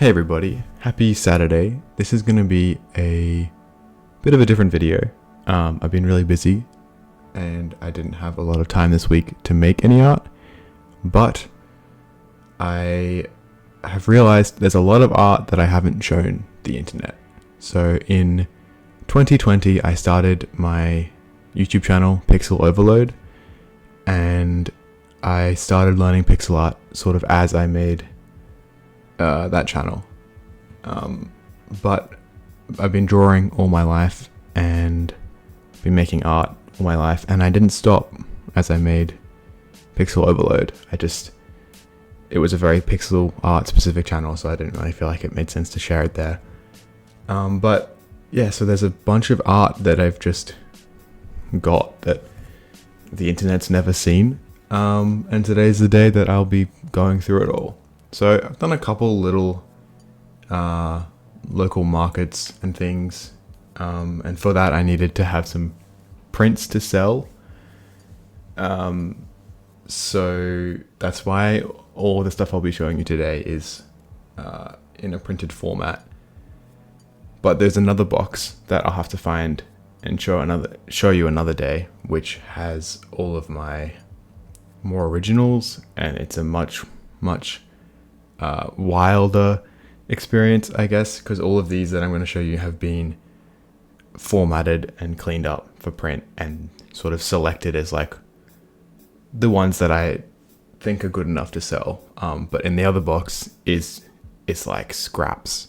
Hey everybody, happy Saturday. This is going to be a bit of a different video. I've been really busy and I didn't have a lot of time this week to make any art, but I have realized there's a lot of art that I haven't shown the internet. So in 2020, I started my YouTube channel, Pixel Overload, and I started learning pixel art sort of as I made that channel. But I've been drawing all my life and been making art all my life, and I didn't stop as I made Pixel Overload. It was a very pixel art specific channel, so I didn't really feel like it made sense to share it there. But yeah, so there's a bunch of art that I've just got that the internet's never seen. And today's the day that I'll be going through it all. So I've done a couple little local markets and things, and for that I needed to have some prints to sell. So that's why all the stuff I'll be showing you today is in a printed format. But there's another box that I'll have to find and show you another day, which has all of my more originals, and it's a much wilder experience, I guess, because all of these that I'm going to show you have been formatted and cleaned up for print and sort of selected as like the ones that I think are good enough to sell. But in the other box it's like scraps,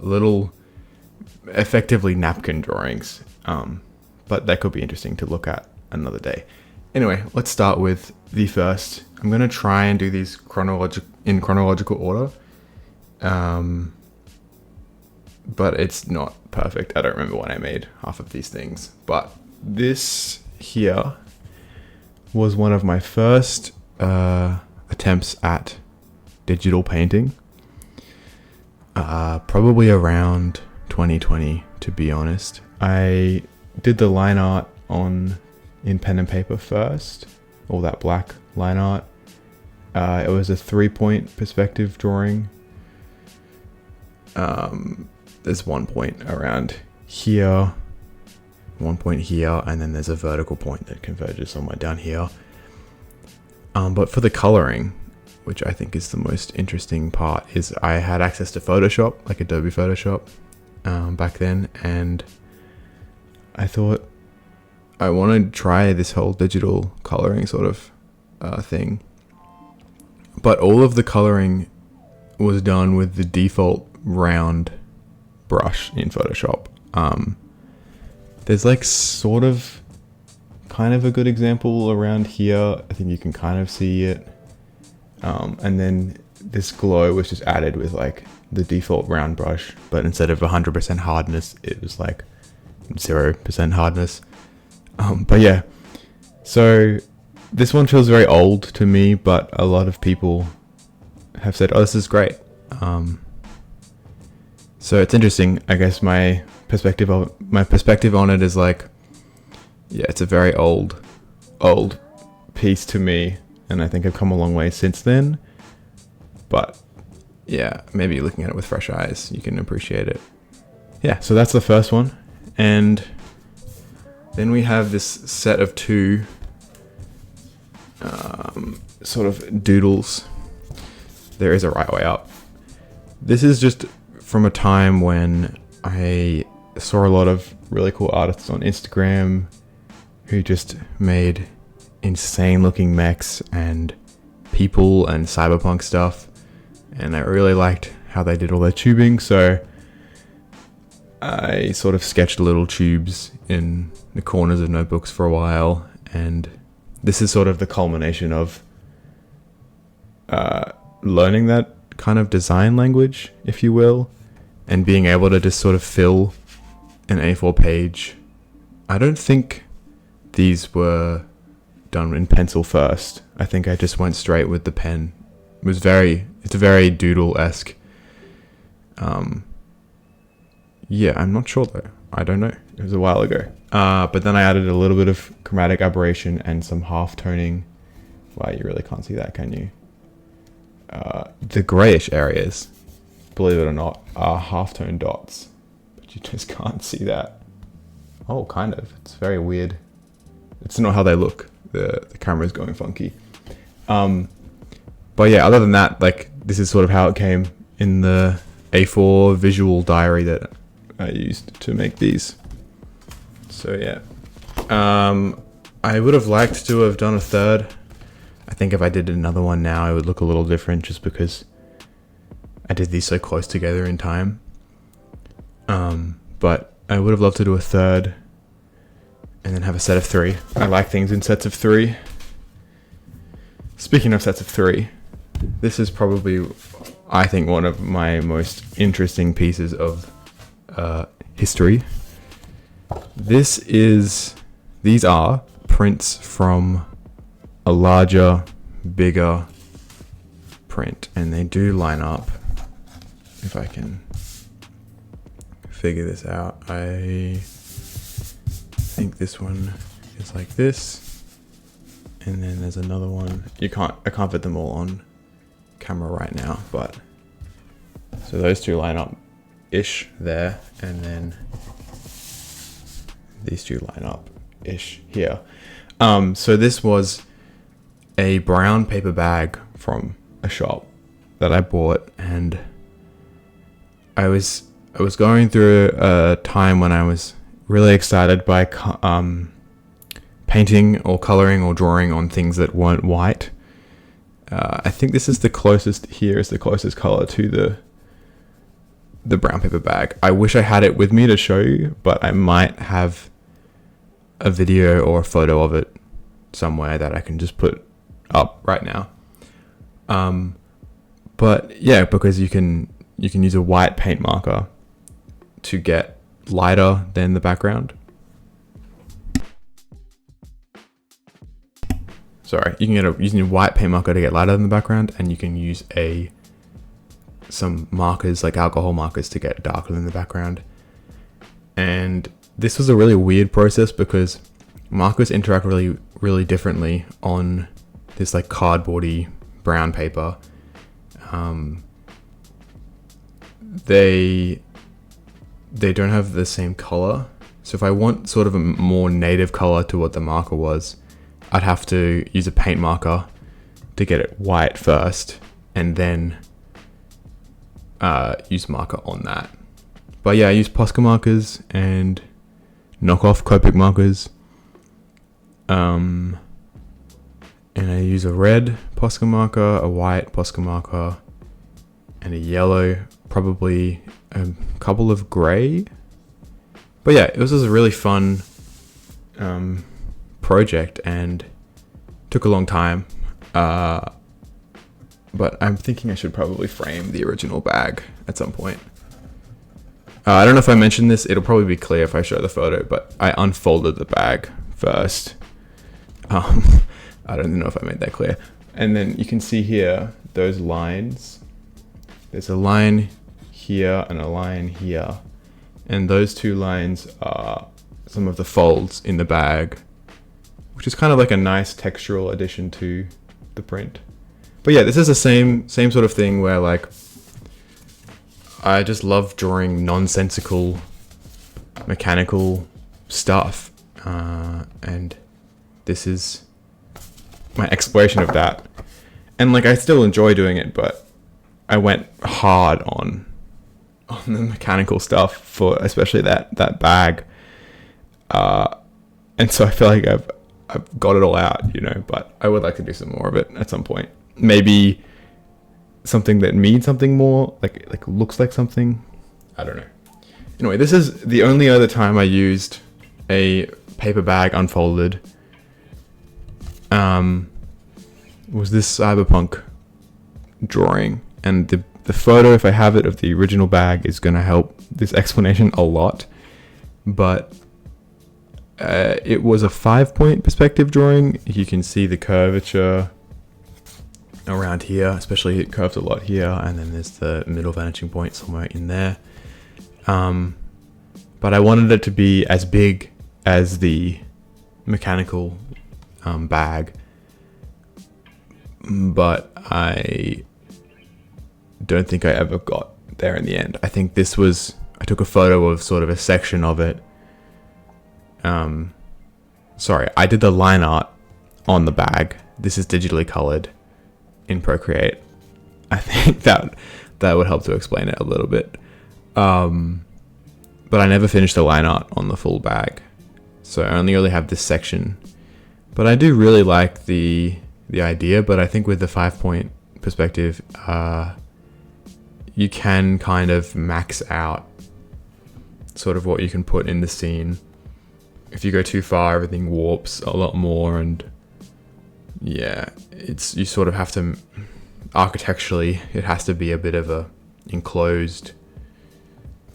little effectively napkin drawings, but that could be interesting to look at another day. Anyway, let's start with the first. I'm going to try and do these in chronological order, but it's not perfect. I don't remember when I made half of these things, but this here was one of my first attempts at digital painting, probably around 2020, to be honest. I did the line art in pen and paper first, all that black line art. It was a 3-point perspective drawing. There's 1 point around here, 1 point here, and then there's a vertical point that converges somewhere down here. But for the coloring, which I think is the most interesting part, is I had access to Photoshop, like Adobe Photoshop, back then, and I thought I want to try this whole digital coloring sort of thing. But all of the coloring was done with the default round brush in Photoshop. There's like sort of kind of a good example around here. I think you can kind of see it. And then this glow was just added with like the default round brush, but instead of 100% hardness, it was like 0% hardness. But yeah, so this one feels very old to me, but a lot of people have said, oh, this is great. So it's interesting. I guess my perspective on it is like, yeah, it's a very old piece to me, and I think I've come a long way since then. But yeah, maybe looking at it with fresh eyes, you can appreciate it. Yeah, so that's the first one. And then we have this set of two sort of doodles. There is a right way up. This is just from a time when I saw a lot of really cool artists on Instagram who just made insane looking mechs and people and cyberpunk stuff, and I really liked how they did all their tubing, so I sort of sketched little tubes in the corners of notebooks for a while, and this is sort of the culmination of learning that kind of design language, if you will, and being able to just sort of fill an A4 page. I don't think these were done in pencil first. I think I just went straight with the pen. It's very doodle-esque. Yeah, I'm not sure though. I don't know. It was a while ago. But then I added a little bit of chromatic aberration and some half toning. Wow, you really can't see that, can you? The grayish areas believe it or not, are halftone dots. But you just can't see that. Oh, kind of. It's very weird. It's not how they look. The camera's going funky. But yeah, other than that, like, this is sort of how it came in the A4 visual diary that I used to make these. So yeah. I would have liked to have done a third. I think if I did another one now, it would look a little different just because I did these so close together in time. But I would have loved to do a third and then have a set of 3. I like things in sets of 3. Speaking of sets of 3, this is probably, I think, one of my most interesting pieces of history. These are prints from a larger, bigger print, and they do line up. If I can figure this out, I think this one is like this, and then there's another one. I can't fit them all on camera right now, but so those two line up ish there, and then these two line up ish here. So this was a brown paper bag from a shop that I bought, and I was going through a time when I was really excited by painting or coloring or drawing on things that weren't white. I think this is the closest color to the brown paper bag. I wish I had it with me to show you, but I might have a video or a photo of it somewhere that I can just put up right now. But yeah, because you can use a white paint marker to get lighter than the background. Sorry, you can using a white paint marker to get lighter than the background, and you can use some markers like alcohol markers to get darker than the background. And this was a really weird process because markers interact really, really differently on this like cardboardy brown paper. They don't have the same color. So if I want sort of a more native color to what the marker was, I'd have to use a paint marker to get it white first, and then use marker on that. But yeah, I use Posca markers and knockoff Copic markers. And I use a red Posca marker, a white Posca marker, and a yellow, probably a couple of gray. But yeah, it was just a really fun project and took a long time. But I'm thinking I should probably frame the original bag at some point. I don't know if I mentioned this. It'll probably be clear if I show the photo, but I unfolded the bag first. I don't know if I made that clear. And then you can see here, those lines. There's a line here and a line here. And those two lines are some of the folds in the bag, which is kind of like a nice textural addition to the print. But yeah, this is the same sort of thing where like, I just love drawing nonsensical mechanical stuff. And this is my exploration of that. And like, I still enjoy doing it, but I went hard on the mechanical stuff for especially that bag. And so I feel like I've got it all out, you know, but I would like to do some more of it at some point. Maybe something that means something more, like looks like something. I don't know. Anyway, this is the only other time I used a paper bag unfolded. Was this Cyberpunk drawing, and the photo, if I have it, of the original bag is going to help this explanation a lot. But it was a 5-point perspective drawing. You can see the curvature around here, especially it curves a lot here, and then there's the middle vanishing point somewhere in there. But I wanted it to be as big as the mechanical bag, but I don't think I ever got there in the end. I think this was, I took a photo of sort of a section of it. Sorry, I did the line art on the bag. This is digitally colored in Procreate. I think that would help to explain it a little bit. But I never finished the line art on the full bag, so I only really have this section. But I do really like the idea, but I think with the 5-point perspective, you can kind of max out sort of what you can put in the scene. If you go too far, everything warps a lot more, and yeah, you sort of have to, architecturally, it has to be a bit of a enclosed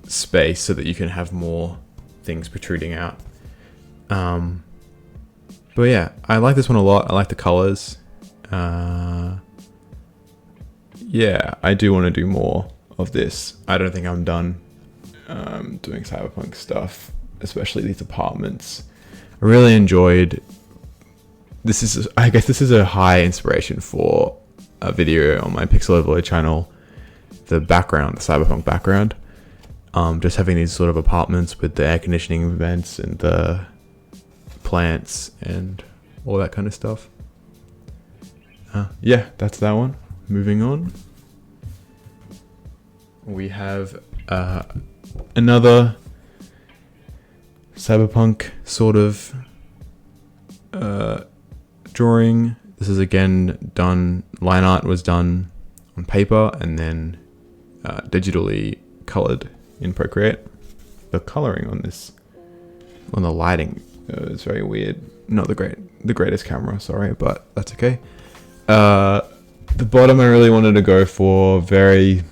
space so that you can have more things protruding out. But yeah, I like this one a lot. I like the colors. Yeah, I do want to do more of this. I don't think I'm done doing Cyberpunk stuff, especially these apartments. I really enjoyed, I guess this is a high inspiration for a video on my Pixel Overload channel, the background, the Cyberpunk background. Just having these sort of apartments with the air conditioning vents and the plants and all that kind of stuff. Yeah, that's that one. Moving on. We have another Cyberpunk sort of drawing. This is again done, line art was done on paper and then digitally colored in Procreate. The coloring on this, on the lighting, is very weird. Not the greatest camera, sorry, but that's okay. The bottom I really wanted to go for very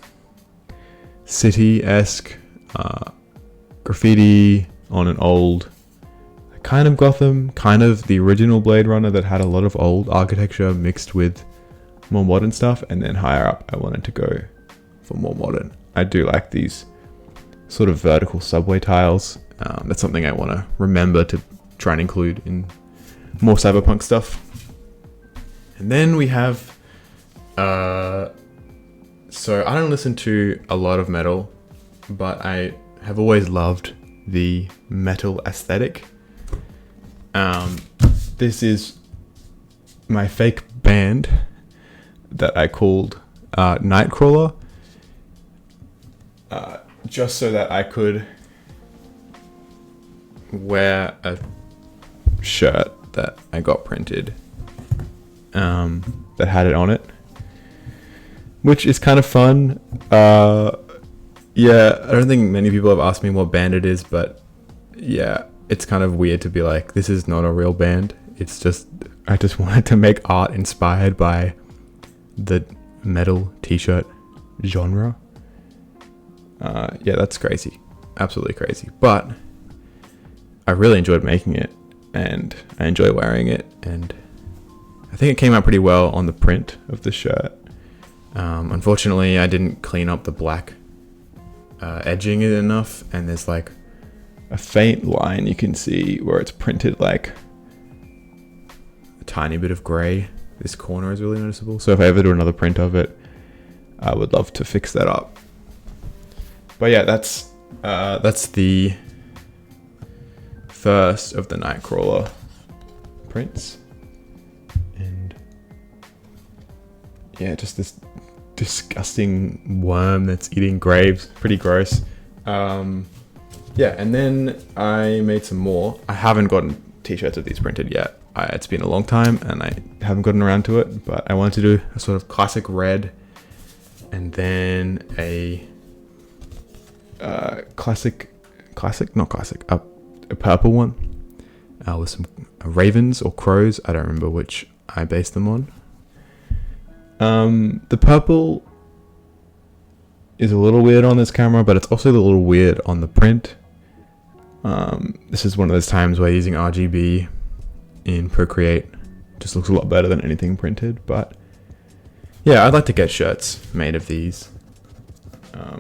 city-esque graffiti on an old kind of Gotham, kind of the original Blade Runner that had a lot of old architecture mixed with more modern stuff. And then higher up I wanted to go for more modern. I do like these sort of vertical subway tiles. That's something I want to remember to try and include in more Cyberpunk stuff. And then we have so I don't listen to a lot of metal, but I have always loved the metal aesthetic. This is my fake band that I called Nightcrawler, just so that I could wear a shirt that I got printed that had it on it, which is kind of fun. Yeah, I don't think many people have asked me what band it is, but yeah, it's kind of weird to be like, this is not a real band. It's just, I just wanted to make art inspired by the metal t-shirt genre. Yeah, that's crazy. Absolutely crazy. But I really enjoyed making it, and I enjoy wearing it, and I think it came out pretty well on the print of the shirt. Unfortunately, I didn't clean up the black edging it enough, and there's like a faint line you can see where it's printed like a tiny bit of gray. This corner is really noticeable. So if I ever do another print of it, I would love to fix that up. But yeah, that's the first of the Nightcrawler prints. And yeah, just this disgusting worm that's eating graves. Pretty gross. Yeah, and then I made some more. I haven't gotten t-shirts of these printed yet. It's been a long time and I haven't gotten around to it, but I wanted to do a sort of classic red and then a a purple one with some ravens or crows. I don't remember which I based them on. The purple is a little weird on this camera, but it's also a little weird on the print. This is one of those times where using RGB in Procreate just looks a lot better than anything printed. But yeah, I'd like to get shirts made of these,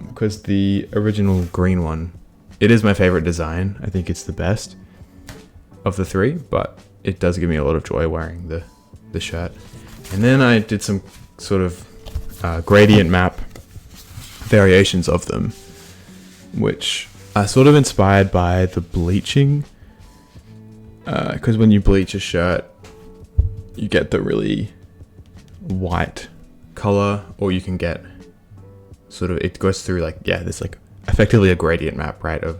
because the original green one, it is my favorite design. I think it's the best of the three, but it does give me a lot of joy wearing the shirt. And then I did some sort of gradient map variations of them, which are sort of inspired by the bleaching. Because when you bleach a shirt, you get the really white color, or you can get sort of, it goes through like, yeah, there's like effectively a gradient map, right, of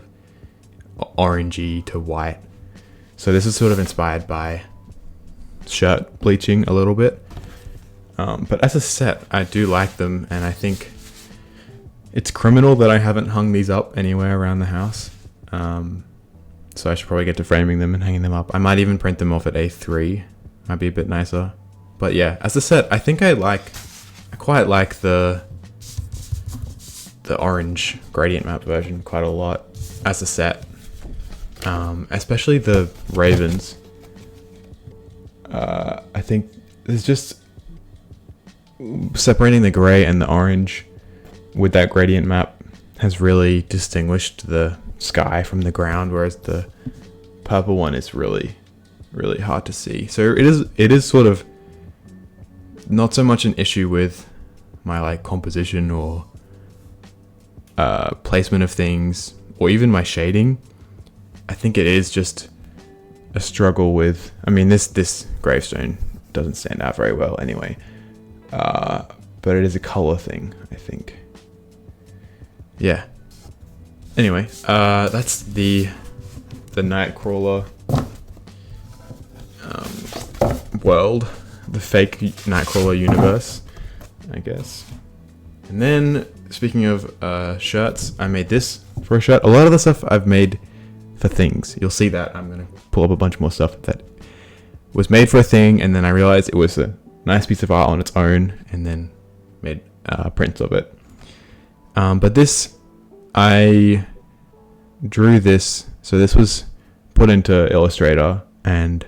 orangey to white. So this is sort of inspired by shirt bleaching a little bit. But as a set, I do like them, and I think it's criminal that I haven't hung these up anywhere around the house. So I should probably get to framing them and hanging them up. I might even print them off at A3. Might be a bit nicer. But yeah, as a set, I think I quite like the orange gradient map version quite a lot as a set. Especially the ravens. I think there's just separating the gray and the orange with that gradient map has really distinguished the sky from the ground, whereas the purple one is really, really hard to see. So it is sort of not so much an issue with my like composition or placement of things, or even my shading. I think it is just a struggle with, I mean, this gravestone doesn't stand out very well anyway, but it is a color thing, I think. Yeah. Anyway, that's the Nightcrawler world, the fake Nightcrawler universe, I guess. And then, speaking of shirts, I made this for a shirt. A lot of the stuff I've made for things. You'll see that I'm going to pull up a bunch more stuff that was made for a thing, and then I realized it was a nice piece of art on its own, and then made prints of it. But this, I drew this, so this was put into Illustrator and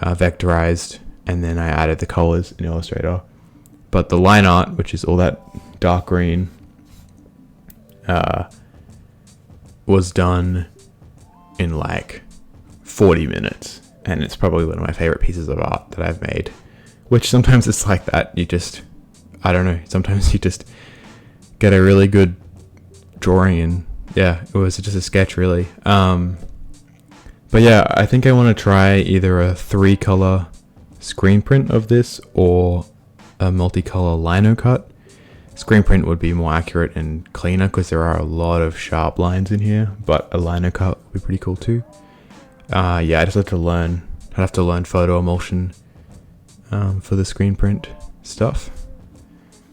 vectorized, and then I added the colors in Illustrator. But the line art, which is all that dark green, was done in like 40 minutes, and it's probably one of my favorite pieces of art that I've made. Which sometimes it's like that, you just, I don't know, sometimes you just get a really good drawing, and yeah, it was just a sketch really. But yeah, I think I want to try either a 3-color screen print of this or a multicolor lino cut. Screen print would be more accurate and cleaner because there are a lot of sharp lines in here, but a lino cut would be pretty cool too. Yeah, I just have to learn. I'd have to learn photo emulsion for the screen print stuff.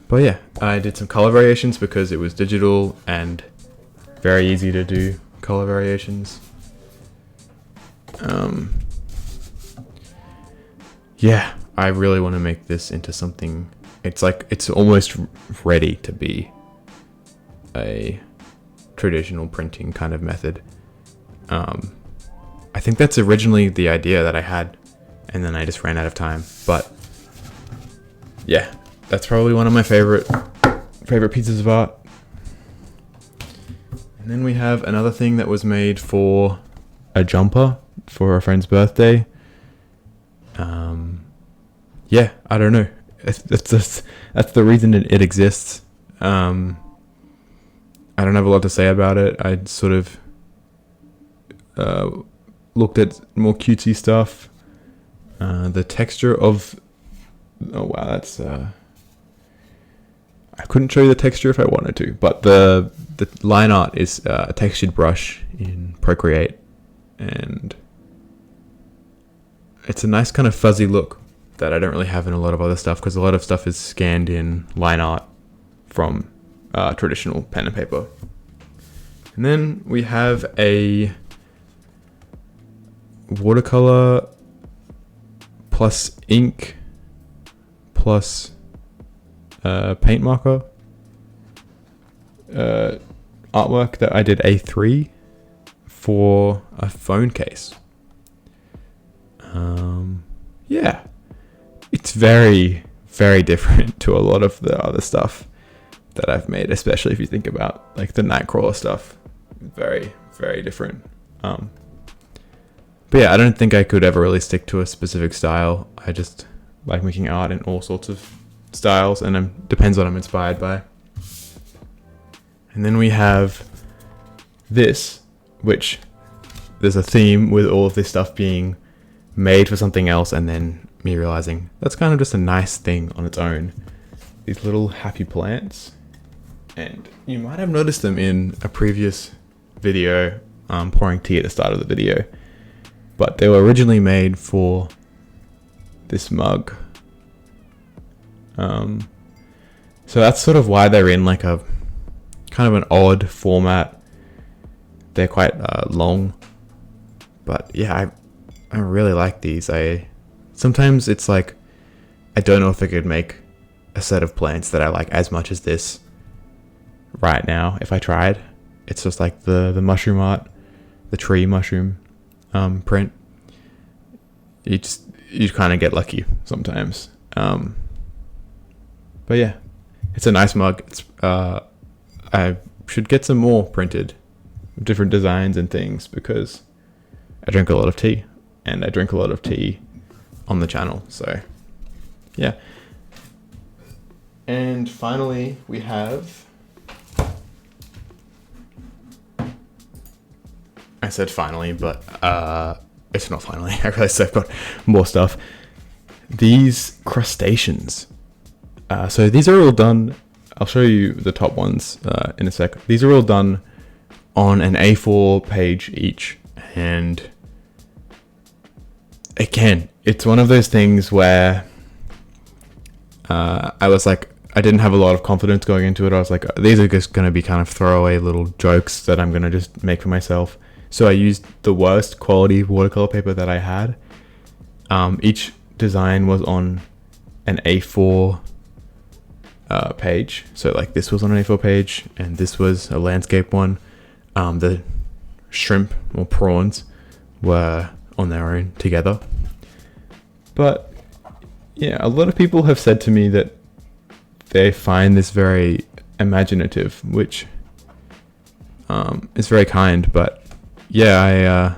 But yeah, I did some color variations because it was digital and very easy to do color variations. Yeah, I really want to make this into something. It's like, it's almost ready to be a traditional printing kind of method. I think that's originally the idea that I had, and then I just ran out of time. But yeah, that's probably one of my favorite pieces of art. And then we have another thing that was made for a jumper for a friend's birthday. Yeah, I don't know. That's the reason it exists. I don't have a lot to say about it. I sort of looked at more cutesy stuff. The texture of, oh wow, that's I couldn't show you the texture if I wanted to, but the line art is a textured brush in Procreate, and it's a nice kind of fuzzy look that I don't really have in a lot of other stuff, because a lot of stuff is scanned in line art from traditional pen and paper. And then we have a watercolor plus ink plus paint marker artwork that I did A3 for a phone case. Yeah, it's very, very different to a lot of the other stuff that I've made, especially if you think about like the Nightcrawler stuff. Very, very different. But yeah, I don't think I could ever really stick to a specific style. I just like making art in all sorts of styles, and it depends what I'm inspired by. And then we have this, which there's a theme with all of this stuff being made for something else, and then me realizing that's kind of just a nice thing on its own. These little happy plants, and you might have noticed them in a previous video, pouring tea at the start of the video, but they were originally made for this mug. So that's sort of why they're in like a kind of an odd format. They're quite long, but yeah, I really like these. Sometimes it's like I don't know if I could make a set of plants that I like as much as this right now if I tried. It's just like the mushroom art, the tree mushroom print. You kind of get lucky sometimes. But yeah, it's a nice mug. I should get some more printed, different designs and things, because I drink a lot of tea, and I drink a lot of tea on the channel. So yeah. And finally we have, I said finally, but it's not finally. I realized I've got more stuff. These crustaceans. So these are all done. I'll show you the top ones in a sec. These are all done on an A4 page each. And again, it's one of those things where I was like, I didn't have a lot of confidence going into it. I was like, these are just going to be kind of throwaway little jokes that I'm going to just make for myself. So I used the worst quality watercolor paper that I had. Each design was on an A4 page. So like this was on an A4 page, and this was a landscape one. The shrimp or prawns were on their own together. But yeah, a lot of people have said to me that they find this very imaginative, which is very kind. But yeah,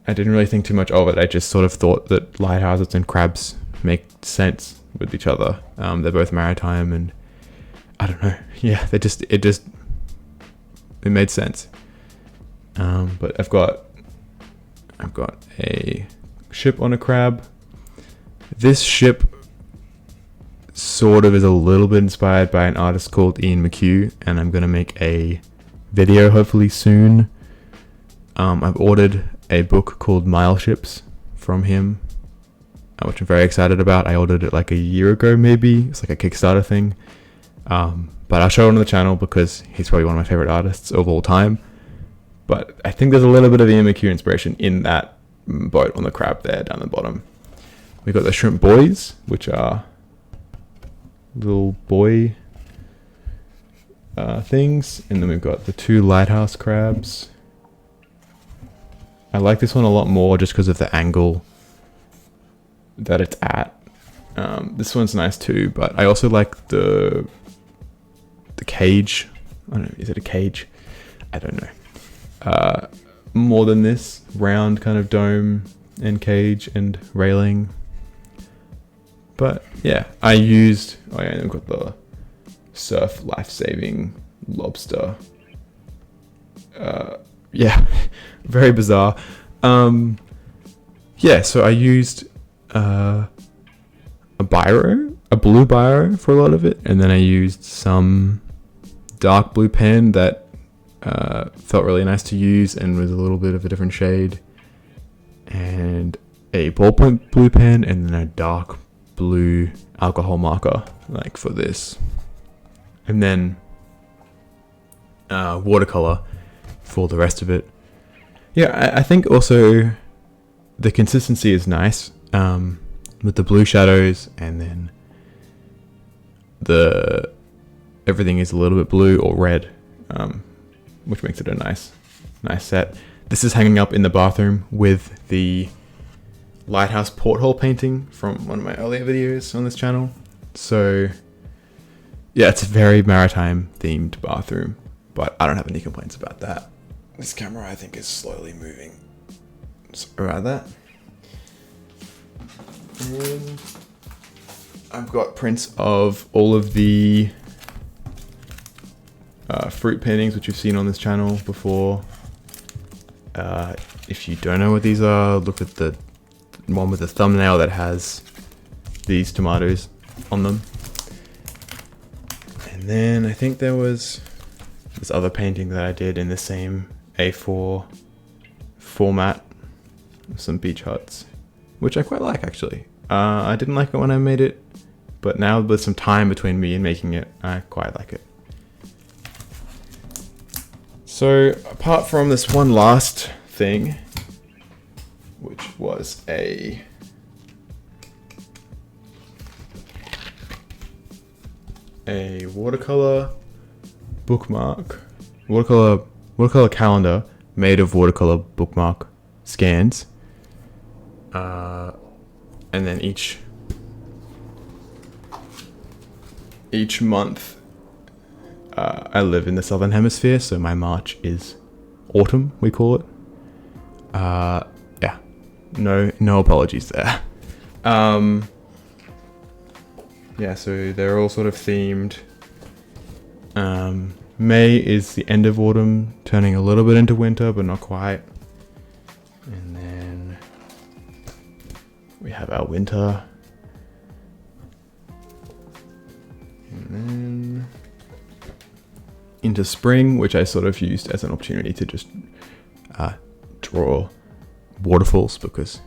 I didn't really think too much of it. I just sort of thought that lighthouses and crabs make sense with each other. They're both maritime, and I don't know. Yeah, it made sense. But I've got a ship on a crab. This ship sort of is a little bit inspired by an artist called Ian McHugh, and I'm gonna make a video hopefully soon. I've ordered a book called Mile Ships from him, which I'm very excited about. I ordered it like a year ago, maybe. It's like a Kickstarter thing. But I'll show it on the channel because he's probably one of my favorite artists of all time. But I think there's a little bit of Ian McHugh inspiration in that boat on the crab there down the bottom. We've got the shrimp boys, which are little boy things. And then we've got the two lighthouse crabs. I like this one a lot more just because of the angle that it's at. This one's nice too, but I also like the cage. I don't know, is it a cage? I don't know. More than this round kind of dome and cage and railing. But yeah, I used, I've got the surf life-saving lobster. Yeah, very bizarre. Yeah, so I used a blue biro for a lot of it, and then I used some dark blue pen that felt really nice to use and was a little bit of a different shade, and a ballpoint blue pen, and then a dark blue alcohol marker like for this, and then watercolor for the rest of it. Yeah, I think also the consistency is nice with the blue shadows, and then everything is a little bit blue or red, which makes it a nice set. This is hanging up in the bathroom with the lighthouse porthole painting from one of my earlier videos on this channel. So yeah, it's a very maritime themed bathroom, but I don't have any complaints about that. This camera, I think, is slowly moving. Sorry about that. And I've got prints of all of the fruit paintings, which you've seen on this channel before. If you don't know what these are, look at the one with the thumbnail that has these tomatoes on them. And then I think there was this other painting that I did in the same A4 format, some beach huts, which I quite like actually. I didn't like it when I made it, but now with some time between me and making it, I quite like it. So apart from this one last thing, which was a watercolor bookmark, watercolor calendar made of watercolor bookmark scans, and then each month I live in the southern hemisphere, so my March is autumn, we call it. Yeah, no apologies there. Yeah, so they're all sort of themed. May is the end of autumn, turning a little bit into winter, but not quite. And then we have our winter. And then into spring, which I sort of used as an opportunity to just draw waterfalls, because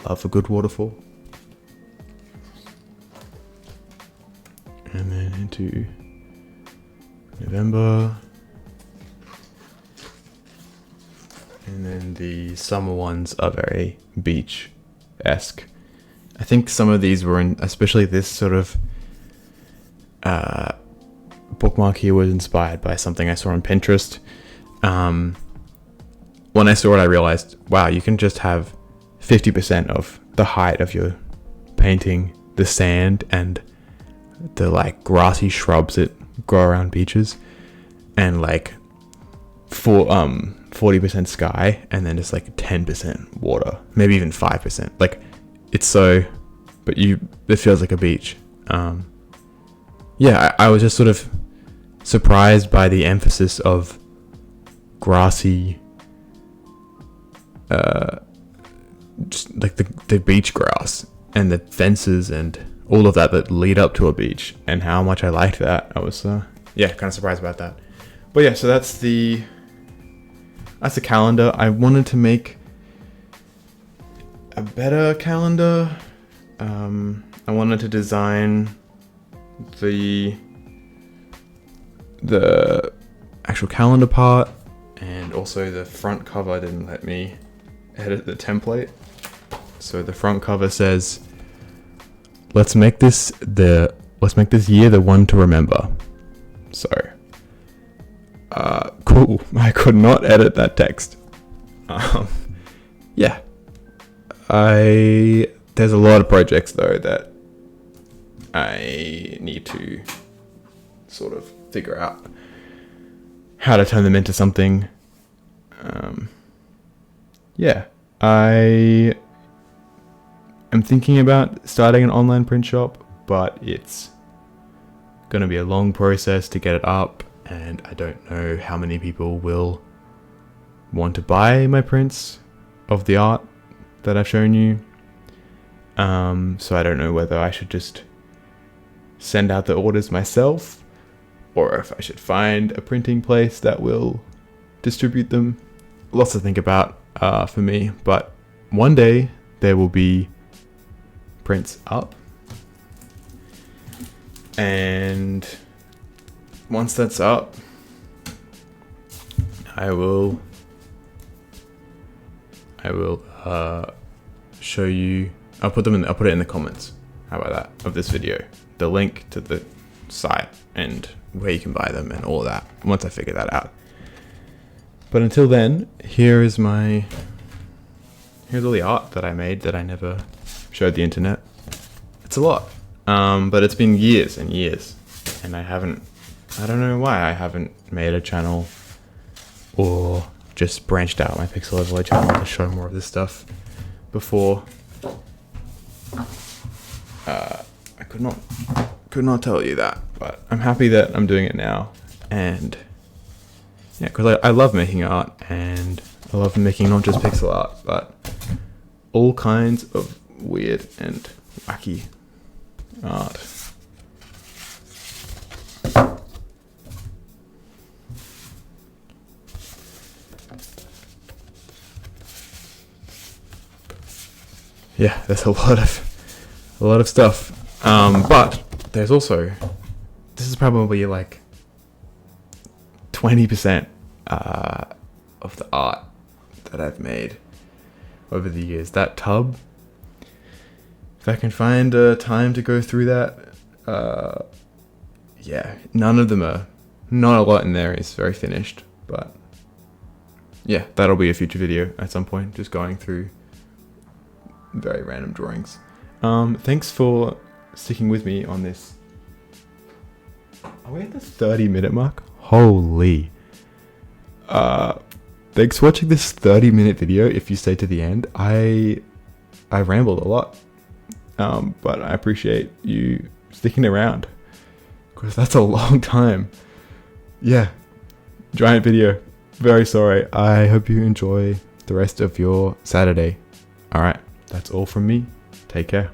I love a good waterfall. And then into November. And then the summer ones are very beach-esque. I think some of these were in, especially this sort of bookmark here was inspired by something I saw on Pinterest. When I saw it, I realized, wow, you can just have 50% of the height of your painting, the sand and the like grassy shrubs that grow around beaches, and like 40% sky, and then just like 10% water, maybe even 5%. Like it's so, but it feels like a beach. Yeah, I was just sort of surprised by the emphasis of grassy, just like the beach grass and the fences and all of that lead up to a beach, and how much I liked that. I was yeah, kind of surprised about that. But yeah, so that's the calendar. I wanted to make a better calendar. I wanted to design the actual calendar part, and also the front cover didn't let me edit the template. So the front cover says, let's make this year the one to remember. So cool. I could not edit that text. Yeah, there's a lot of projects though that I need to sort of figure out how to turn them into something. Yeah, I am thinking about starting an online print shop, but it's gonna be a long process to get it up, and I don't know how many people will want to buy my prints of the art that I've shown you. So I don't know whether I should just send out the orders myself, or if I should find a printing place that will distribute them. Lots to think about for me, but one day there will be prints up, and once that's up, I will show you. I'll put it in the comments. How about that, of this video? The link to the site and where you can buy them and all that, once I figure that out. But until then, here's all the art that I made that I never showed the internet. It's a lot, but it's been years and years, and I don't know why I haven't made a channel or just branched out my Pixel Overlay channel to show more of this stuff before. I could not tell you that, but I'm happy that I'm doing it now, and Yeah, because I love making art, and I love making not just pixel art, but all kinds of weird and wacky art. Yeah, there's a lot of stuff. But there's also, this is probably like 20% of the art that I've made over the years. That tub, if I can find time to go through that, yeah, none of them are, not a lot in there is very finished, but yeah, that'll be a future video at some point, just going through very random drawings. Thanks for sticking with me on this. Are we at the 30-minute mark? Holy. Thanks for watching this 30-minute video. If you stayed to the end, I rambled a lot, but I appreciate you sticking around, because that's a long time. Yeah, giant video. Very sorry. I hope you enjoy the rest of your Saturday. All right. That's all from me. Take care.